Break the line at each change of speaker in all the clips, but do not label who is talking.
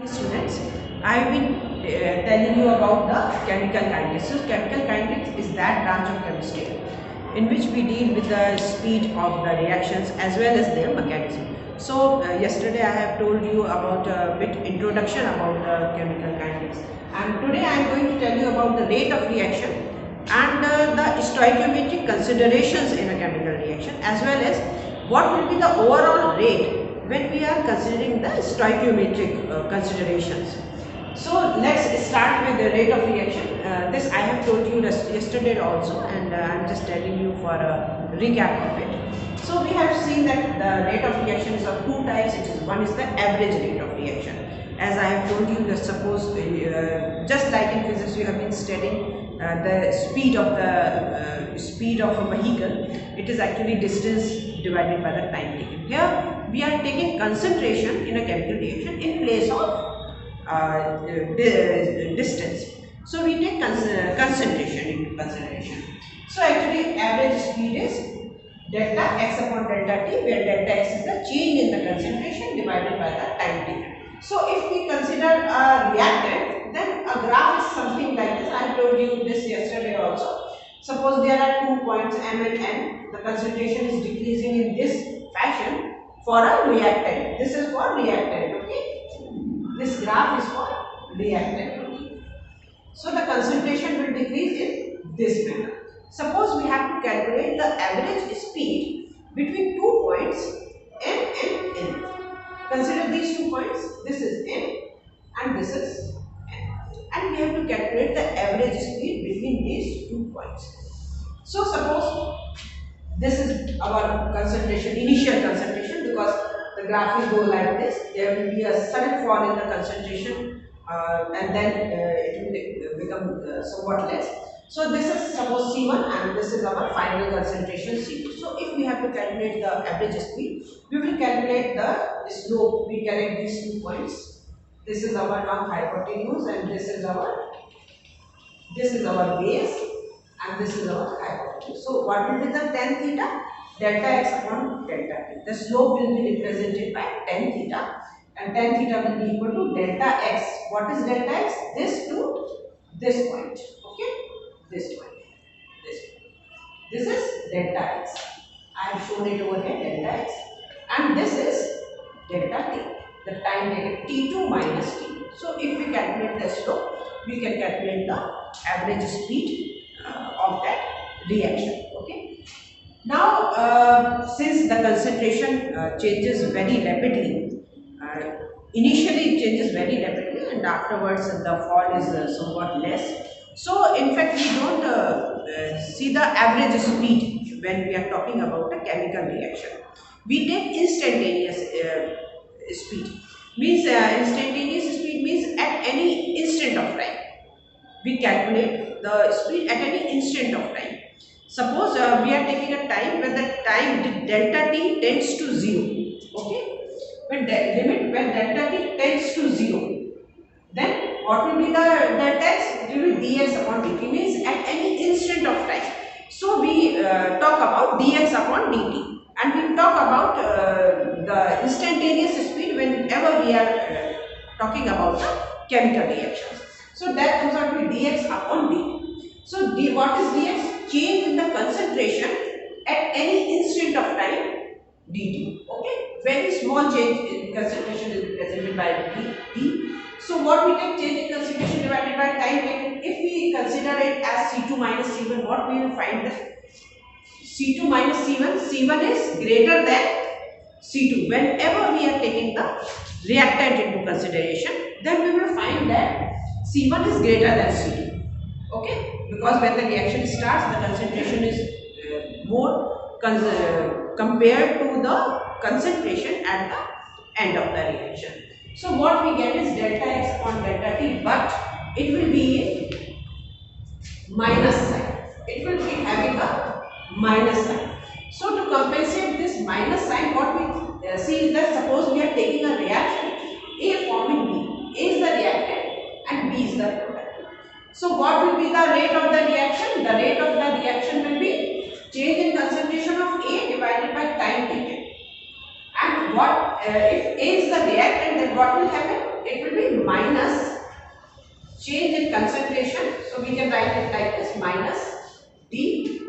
Students, I have been telling you about the chemical kinetics. So, chemical kinetics is that branch of chemistry in which we deal with the speed of the reactions as well as their mechanism. So, yesterday I have told you about a bit introduction about the chemical kinetics, and today I am going to tell you about the rate of reaction and the stoichiometric considerations in a chemical reaction, as well as what will be the overall rate when we are considering the stoichiometric considerations. So let's start with the rate of reaction. This I have told you yesterday also, and I am just telling you for a recap of it. So we have seen that the rate of reaction is of two types. One is the average rate of reaction. As I have told you, that suppose just like in physics you have been studying the speed of a vehicle, it is actually distance divided by the time taken. Here we are taking concentration in a chemical reaction in place of distance. So we take concentration into consideration. So actually average speed is delta x upon delta t, where delta x is the change in the concentration divided by the time taken. So if we consider a reactant, then a graph is something like this. I told you this yesterday also. Suppose there are 2 points M and N, the concentration is decreasing in this fashion for a reactant. This is for reactant, okay? This graph is for reactant, okay? So the concentration will decrease in this manner. Suppose we have to calculate the average speed between 2 points M and N. Consider these 2 points. This is M and this is N. And we have to calculate the average speed between these 2 points. So suppose this is our concentration, initial concentration, because the graph will go like this. There will be a sudden fall in the concentration and then it will become somewhat less. So this is suppose C1 and this is our final concentration C2. So if we have to calculate the average speed, we will calculate the slope. We connect these 2 points. This is our now hypotenuse and this is our base and this is our hypotenuse. So what will be the tan theta? Delta x upon delta t. The slope will be represented by tan theta, and tan theta will be equal to delta x. What is delta x? This to this point. Okay, this point. This is delta x. I have shown it over here, delta x, and this is delta t. The time taken t2 minus t2. So if we calculate the slope, we can calculate the average speed of that reaction. Okay. Now, since the concentration changes very rapidly, initially it changes very rapidly, and afterwards the fall is somewhat less. So, in fact, we don't see the average speed when we are talking about a chemical reaction. We take instantaneous speed. Means instantaneous speed means at any instant of time. We calculate the speed at any instant of time. Suppose we are taking a time when the time delta t tends to 0. Okay, when delta t tends to 0, then what will be the delta x? It will be dx upon dt, means at any instant of time. So we talk about dx upon dt, and we talk about the instantaneous speed whenever we are talking about the chemical reactions. So that comes out to be dx upon dt. So what is dx? Change in the concentration at any instant of time dt. Okay, very small change in concentration is represented by d. So what we take change in concentration divided by time taken. If we consider it as C2 minus C1, what we will find that C2 minus C1, C1 is greater than C2. Whenever we are taking the reactant into consideration, then we will find that C1 is greater than C2. Okay, because when the reaction starts, the concentration is more compared to the concentration at the end of the reaction. So what we get is delta x upon delta t, but it will be a minus sign. It will be having a minus sign. So to compensate this minus sign, what we see is that suppose we are taking a reaction, A forming B. A is the reactant and B is the product. So what will be the rate of the reaction? The rate of the reaction will be change in concentration of A divided by time taken. And and what if A is the reactant, then what will happen? It will be minus change in concentration. So we can write it like this, minus D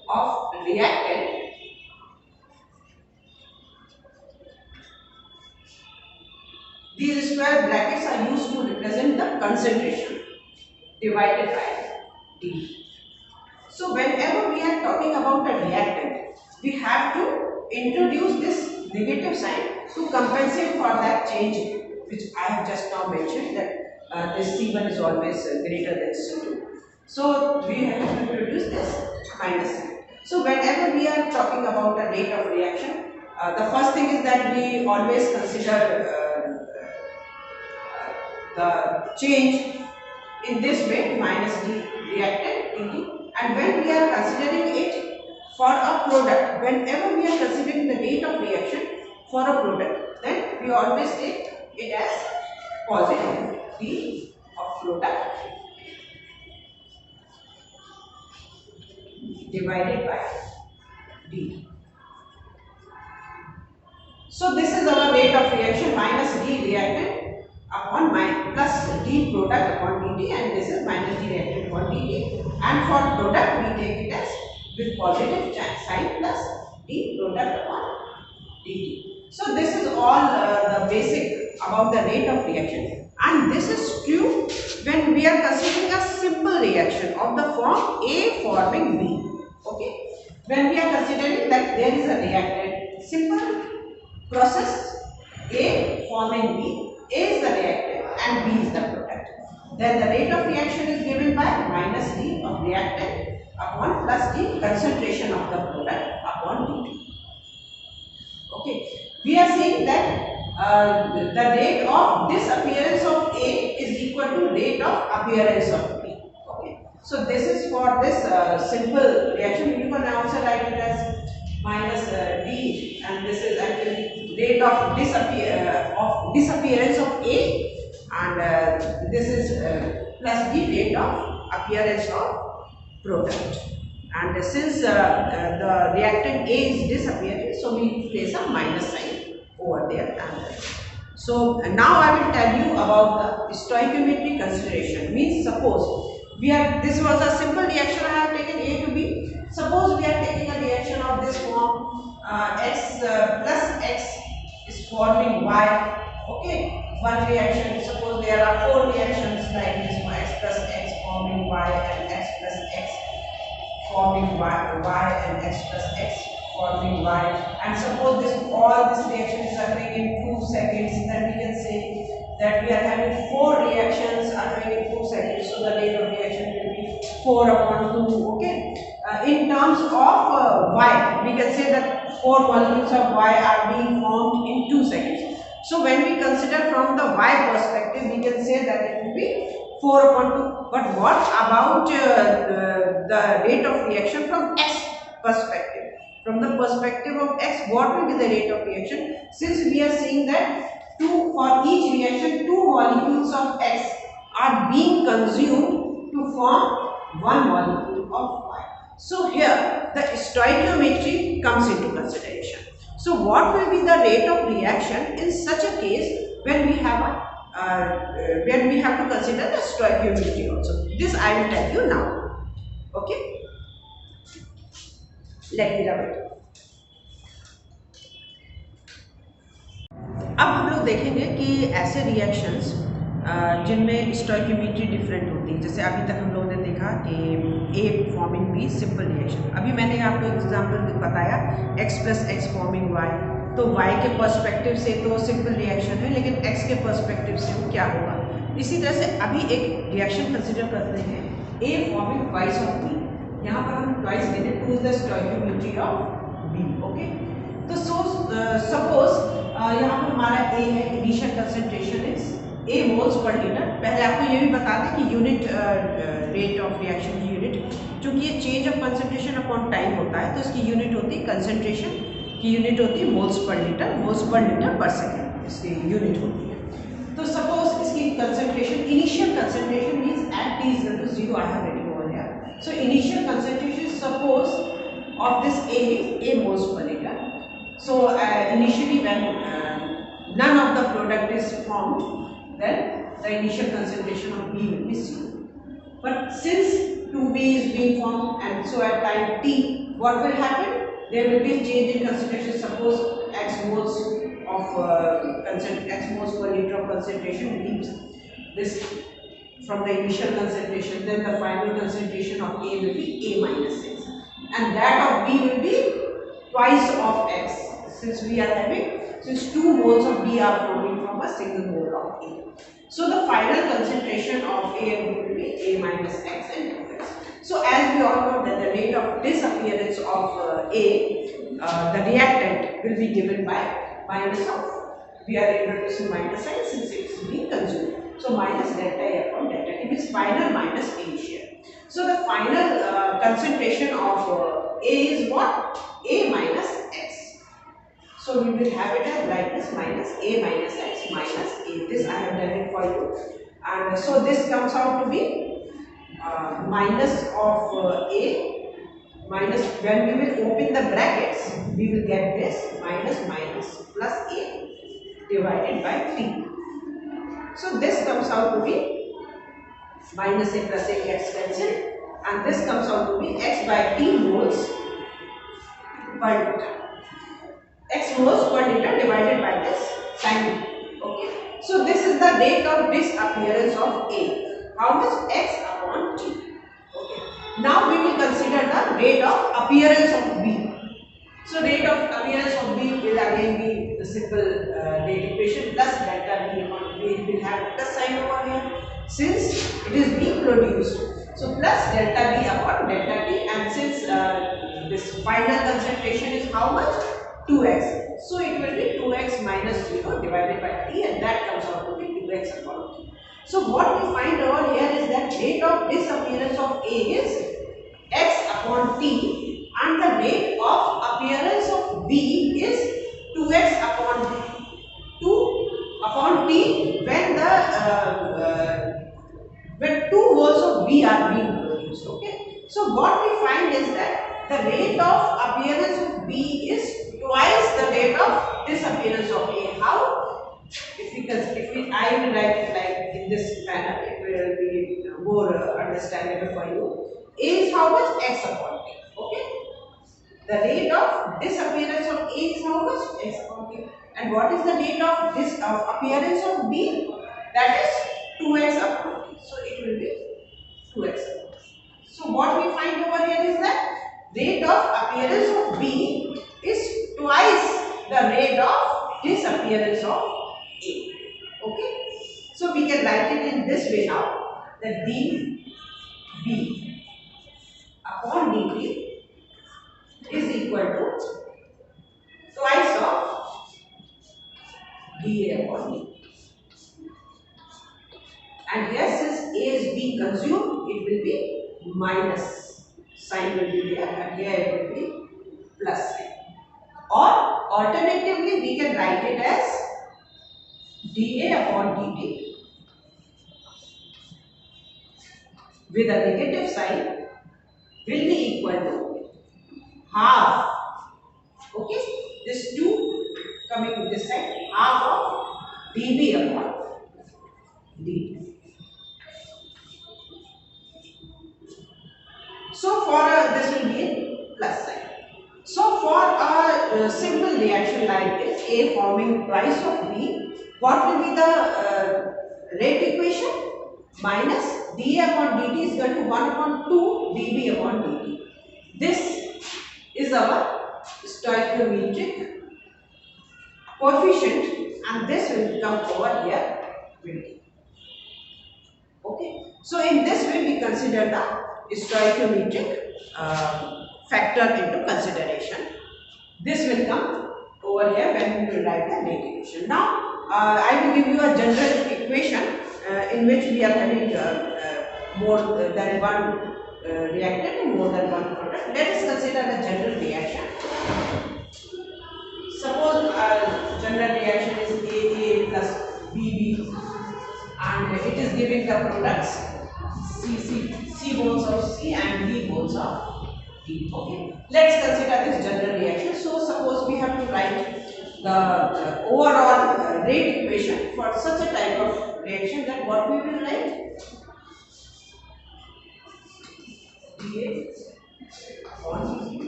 of reactant these square brackets are used to represent the concentration divided by D. So whenever we are talking about a reactant, we have to introduce this negative sign to compensate for that change, which I have just now mentioned, that this C1 is always greater than C2. So we have to introduce this minus sign. So whenever we are talking about a rate of reaction, the first thing is that we always consider the change in this way, minus D reactant dt. And when we are considering it for a product, whenever we are considering the rate of reaction for a product, then we always take it as positive D of product divided by D. So this is our rate of reaction, minus D reactant upon plus D product upon dt, and this is minus D reactant upon dt, and for product we take it as with positive sign plus D product upon dt. So this is all the basic about the rate of reaction, and this is true when we are considering a simple reaction of the form A forming B. Okay, when we are considering that there is a reactant, simple process, A forming B, A is the reactant and B is the product. Then the rate of reaction is given by minus D of reactant upon plus D concentration of the product upon dt. Okay, we are saying that the rate of disappearance of A is equal to rate of appearance of B. Okay, so this is for this simple reaction. You can also write it as minus D, and this is actually rate of disappearance of A, and this is plus D, rate of appearance of product. And since the reactant A is disappearing, so we place a minus sign over there. So now I will tell you about the stoichiometry consideration. Means suppose this was a simple reaction, I have taken A to B. Suppose we are taking a reaction of this form, X plus X is forming Y. Okay, one reaction, suppose there are 4 reactions like this, X plus X forming Y and X plus X forming Y and X plus X forming Y, and suppose all this reaction is occurring in 2 seconds, then we can say that we are having 4 reactions occurring in 2 seconds, so the rate of reaction will be 4 upon 2. Okay, in terms of Y, we can say that 4 molecules of Y are being formed in 2 seconds. So when we consider from the Y perspective, we can say that it will be 4 upon 2. But what about the rate of reaction from X perspective? From the perspective of X, what will be the rate of reaction? Since we are seeing that for each reaction, 2 molecules of X are being consumed to form 1 molecule of Y. So here the stoichiometry comes into consideration. So what will be the rate of reaction in such a case when we have to consider the stoichiometry also? This I will tell you now. Okay, let me rub it. अब हम लोग देखेंगे कि ऐसे reactions जिनमें stoichiometry different होती है। जैसे अभी तक हम लोगों ने देखा कि A forming B simple reaction. अभी मैंने आपको एग्जांपल बताया X plus x forming Y, तो Y के पर्सपेक्टिव से तो सिंपल रिएक्शन है, लेकिन X के पर्सपेक्टिव से वो क्या होगा। इसी तरह से अभी एक रिएक्शन कंसिडर करते हैं A forming twice of B। यहाँ पर हम ट्वाइस लेंगे to the stoichiometry of B। Okay, तो सपोज यहाँ पर हमारा A है, initial concentration is A moles per litre. पहले आपको ये भी बता दें कि यूनिट रेट ऑफ रिएक्शन की यूनिट, चूंकि ये change of concentration upon time होता है, तो इसकी यूनिट होती है कंसंट्रेशन की यूनिट होती है मोल्स पर लीटर पर सेकेंड, इसकी यूनिट होती है। तो सपोज इसकी concentration, initial concentration means at T is to 0, I have written over here. So initial concentration suppose of this A is A moles per liter. So initially when none of the product is formed, then the initial concentration of B will be 0. But since 2B is being formed, and so at time t, what will happen? There will be a change in concentration. Suppose x moles of x moles per liter of concentration leaves this from the initial concentration, then the final concentration of A will be A minus x, and that of B will be twice of x. Since 2 moles of B are forming from a single mole of A. So the final concentration of A will be A minus x and 2x. So as we all know that the rate of disappearance of A, the reactant will be given by minus of, we are introducing minus sign since it is being consumed. So minus delta A upon delta T is final minus initial. So the final concentration of A is what? A minus x. So we will have it as like this, minus A minus x minus A. This I have done it for you. And so this comes out to be minus of A minus, when we will open the brackets, we will get this minus minus plus A divided by T. So this comes out to be minus A plus A gets cancelled, and this comes out to be x by T moles per liter. X moles per liter divided by this time. Okay. So this is the rate of disappearance of A. How much? X upon T. Okay. Now we will consider the rate of appearance of B. So rate of appearance of B will again be the simple rate equation plus delta B upon B. We will have plus sign over here since it is being produced. So plus delta B upon delta T, and since this final concentration is how much? 2x. So it will be 2x minus 0 divided by T, and that comes out to be 2x upon T. So what we find over here is that rate of disappearance of A is x upon T, and the rate of appearance of B is 2x upon 2 upon T when 2 moles of B are being produced. Okay. So what we find is that the rate of appearance of B is twice the rate of disappearance of A. How? I will write it like in this manner, it will be more understandable for you. A is how much? X upon T. Okay. The rate of disappearance of A is how much? X upon T. And what is the rate of appearance of B? That is 2x upon T. So it will be 2x upon T. So what we find over here is that rate of appearance of B is twice the rate of disappearance of A. Okay. So we can write it in this way now, that dB upon dt is equal to twice of dA upon dt. And here since A is being consumed, it will be minus sign will be there, and here it will be plus sign. Or alternatively we can write it as dA upon dt with a negative sign will be equal to half. Okay, this 2 coming to this side, half of dB upon dt. So for this will be in plus sign. So for a simple reaction like this, A forming twice of B, what will be the rate equation? Minus dA upon dt is equal to 1 upon 2 dB upon dt. This is our stoichiometric coefficient, and this will come over here with D. Okay. So in this way we consider the stoichiometric factor into consideration. This will come over here when we will write the rate equation. Now I will give you a general equation in which we are having more than one reactant and more than one product. Let us consider a general reaction. Suppose general reaction is AA plus BB, and it is giving the products C moles of C and D moles of D. Okay. Let's consider this general reaction. So suppose we have to write the overall rate equation for such a type of reaction, that what we will write? dA upon dt.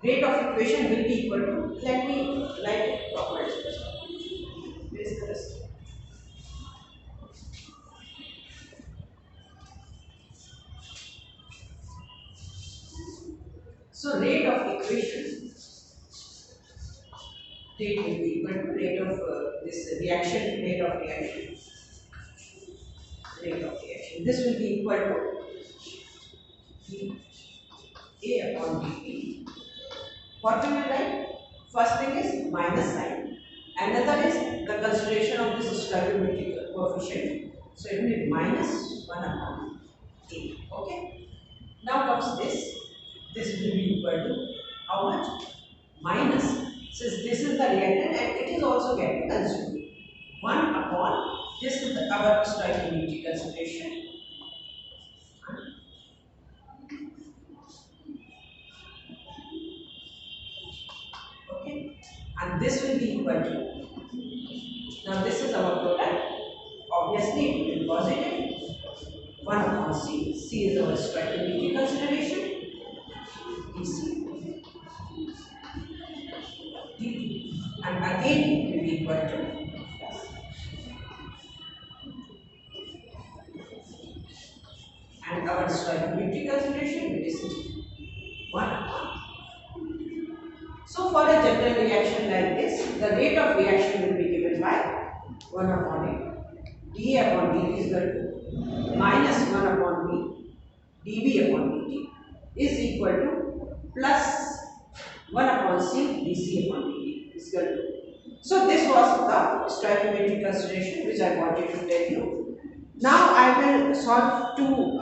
Rate of equation will be equal to, let me write it properly. Where is the rest? So rate of equation, rate will be equal to rate of this reaction, rate of reaction, rate of reaction. This will be equal to dA upon dt. What we will write? First thing is minus sign. Another is the consideration of this stoichiometric coefficient. So it will be minus 1 upon A. Okay. Now comes this. This will be equal to how much? Minus. Since this is the reactant and it is also getting consumed. 1 upon, this is our stoichiometric consideration. Okay. And this will be equal to, now this is our product. Obviously it will be positive. 1 upon C. C is our stoichiometric consideration. dC dt. And again it will be equal to plus. And our stoichiometric consideration will be 1 upon. So for a general reaction like this, the rate of reaction will be given by 1 upon A. dA upon dt is equal to minus 1 upon B dB upon dt is equal to plus 1 upon C dC upon dt is equal to. So this was the stoichiometric consideration which I wanted to tell you. Now I will solve two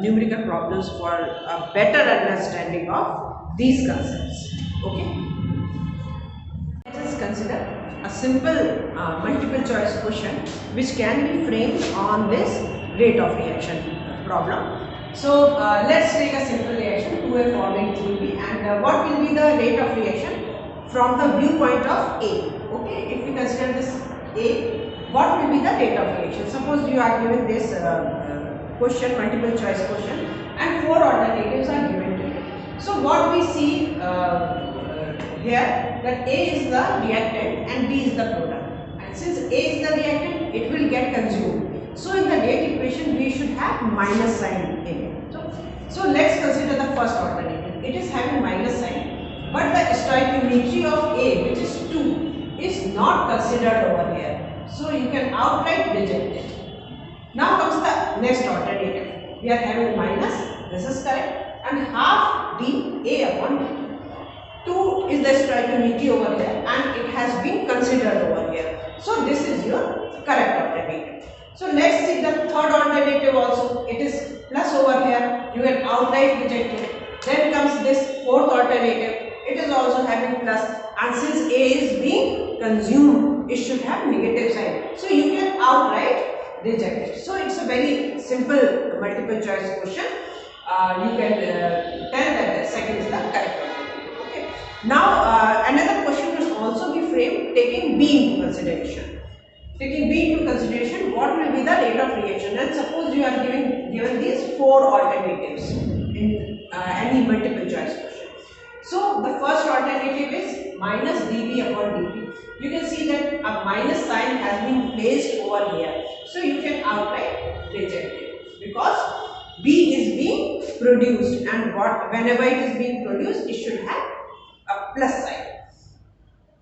numerical problems for a better understanding of these concepts. Okay. Let us consider a simple multiple choice question which can be framed on this rate of reaction problem. So let's take a simple reaction to a forming 3B, and what will be the rate of reaction from the viewpoint of A. Okay, if we consider this A, what will be the rate of reaction? Suppose you are given this question, multiple choice question, and 4 alternatives are given to you. So what we see here, that A is the reactant and B is the product, and since A is the reactant, it will get consumed. So in the rate equation we should have minus sign in it. So let's consider the first alternative. It is having minus sign, but the stoichiometry of A, which is 2, is not considered over here. So you can outright reject it. Now comes the next alternative. We are having minus, this is correct, and half dA upon dt. 2 is the stoichiometry over here and it has been considered over here. So this is your correct alternative. So let's see the third alternative also. It is plus over here. You can outright reject it. Then comes this fourth alternative. It is also having plus, and since A is being consumed, it should have negative sign. So you can outright reject it. So it's a very simple multiple choice question. You can tell that the second is the correct alternative. Okay. Now another question will also be framed taking B into consideration. Taking B into consideration, what will be the rate of reaction? And suppose you are given these 4 alternatives in any multiple choice question. So the first alternative is minus dB upon dt. You can see that a minus sign has been placed over here. So you can outright reject it because B is being produced, and whenever it is being produced, it should have a plus sign.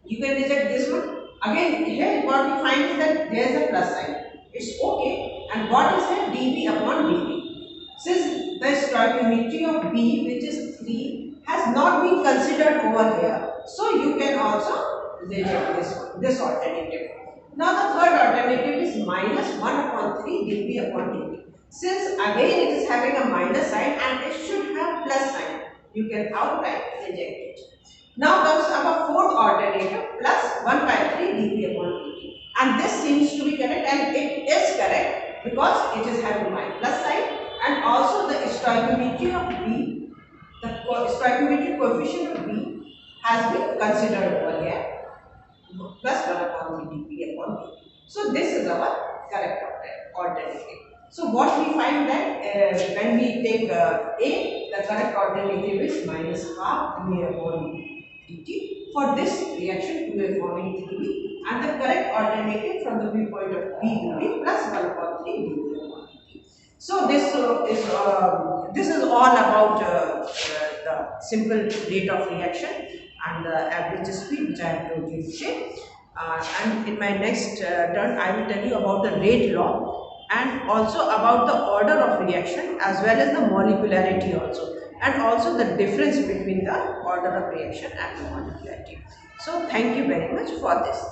You can reject this one. Again, here what you find is that there is a plus sign. It's okay. And what is that? dB upon dt. Since the stoichiometry of B, which is 3, has not been considered over here, so you can also reject this alternative. Now the third alternative is minus 1 upon 3 dB upon dt. Since again it is having a minus sign and it should have plus sign, you can outright reject it. Now comes our fourth alternative, plus 1 by 3 dB upon dt. And this seems to be correct, and it is correct because it is having my plus sign, and also the stoichiometry of B The stoichiometric coefficient of B has been considered over here, plus 1 upon 3 dP upon dt. So this is our correct alternative. So what we find that when we take A, the correct alternative is minus half dA upon dt. For this reaction 2A forming 3B, and the correct alternative from the viewpoint of B will be plus 1 upon 3 dP upon dt. So this is all about the simple rate of reaction and the average speed, which I have told you today. And in my next turn, I will tell you about the rate law and also about the order of reaction as well as the molecularity also, and also the difference between the order of reaction and the molecularity. So thank you very much for this.